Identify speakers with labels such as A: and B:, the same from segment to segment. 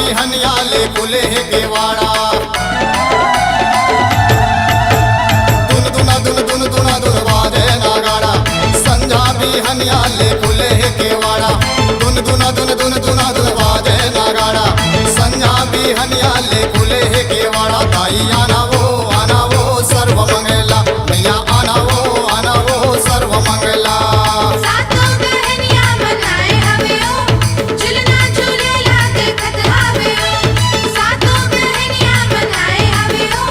A: बिहनिया ले खुले है केवाड़ा दुन दुना दुन दुन दुना दुन बाजे नागाड़ा संझा बिहनिया ले खुले है केवाड़ा दुन दुना दुन दुन दुना दुन बाजे नागाड़ा संझा बिहनिया ले खुले है केवाड़ा ताई आना वो सर्व मंगला मैया आना वो सर्व मंगला
B: सातों बहनियां मनाए हवे ओ झुलना झूलेला देखत हवे ओ सातों बहनियां मनाए हवे ओ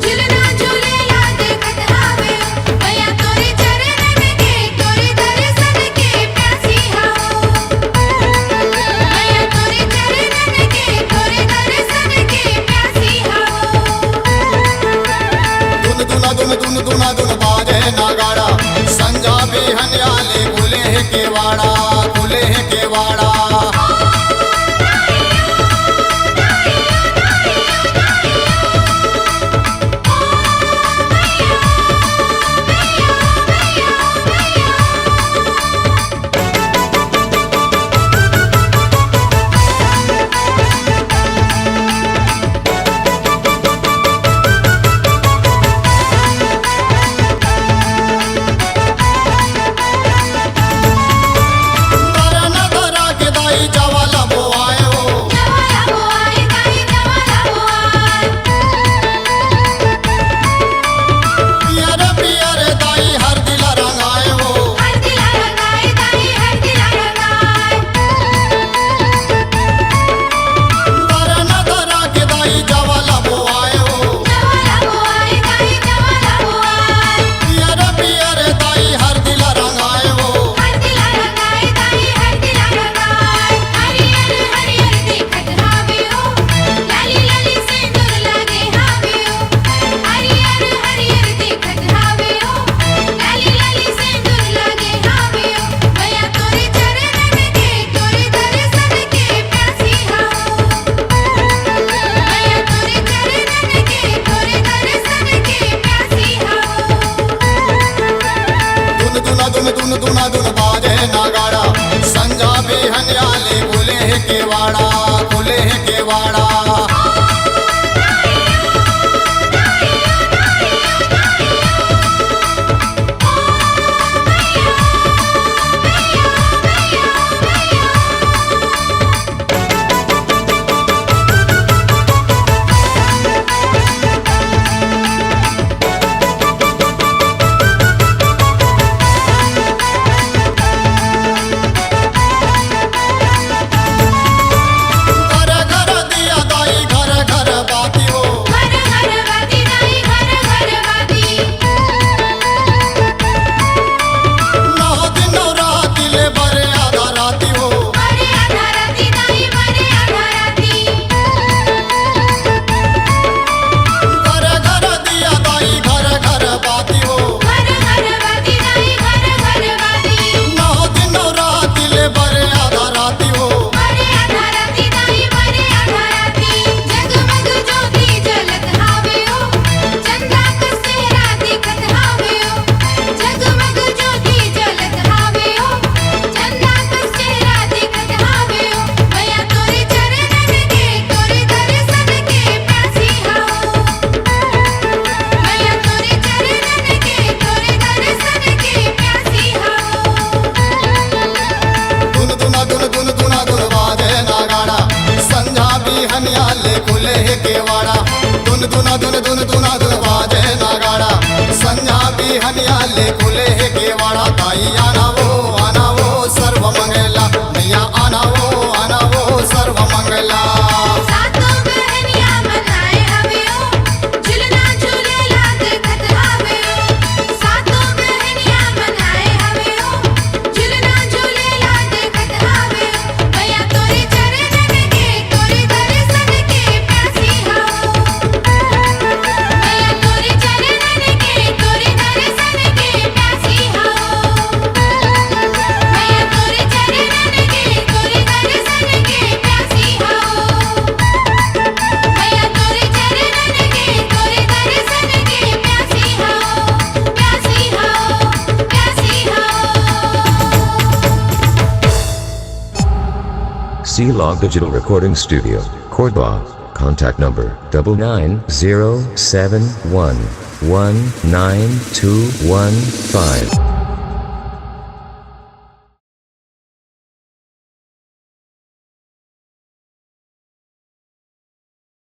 B: झुलना झूलेला देखत हवे ओ मैया तोरे चरणन के तोरे दर्शन के प्यासी हो मैया तोरे चरणन के तोरे दर्शन के प्यासी हो
A: दुन दुना दुन बाजे नागाड़ा संझा बिहनिया ले खुले है केवाड़ा दुन दुन बाजे नागाड़ा संझा बिहनिया ले खुले है केवाड़ा दुन दुना दुन बाजे नागाड़ा संझा बिहनिया ले खुले है केवाड़ा ताई आना वो सर्व मंगला मैया आना वो सर्व मंगला
B: सातों बहनियां मनाए हवे ओ झुलना झूलेला देखत हवे ओ सातों बहनियां मनाए हवे ओ झुलना झूलेला देखत हवे ओ मैया तोरे चरणन के तोरे दर्शन के प्यासी हो मैया तोरे चरणन के तोरे दर्शन के प्यासी हो मैया तोरे चरणन के तोरे दर्शन के प्यासी हो मैया तोरे चरणन के तोरे दर्शन के प्यासी हो
C: C-Log Digital Recording Studio, Korba. Contact number 99071192115.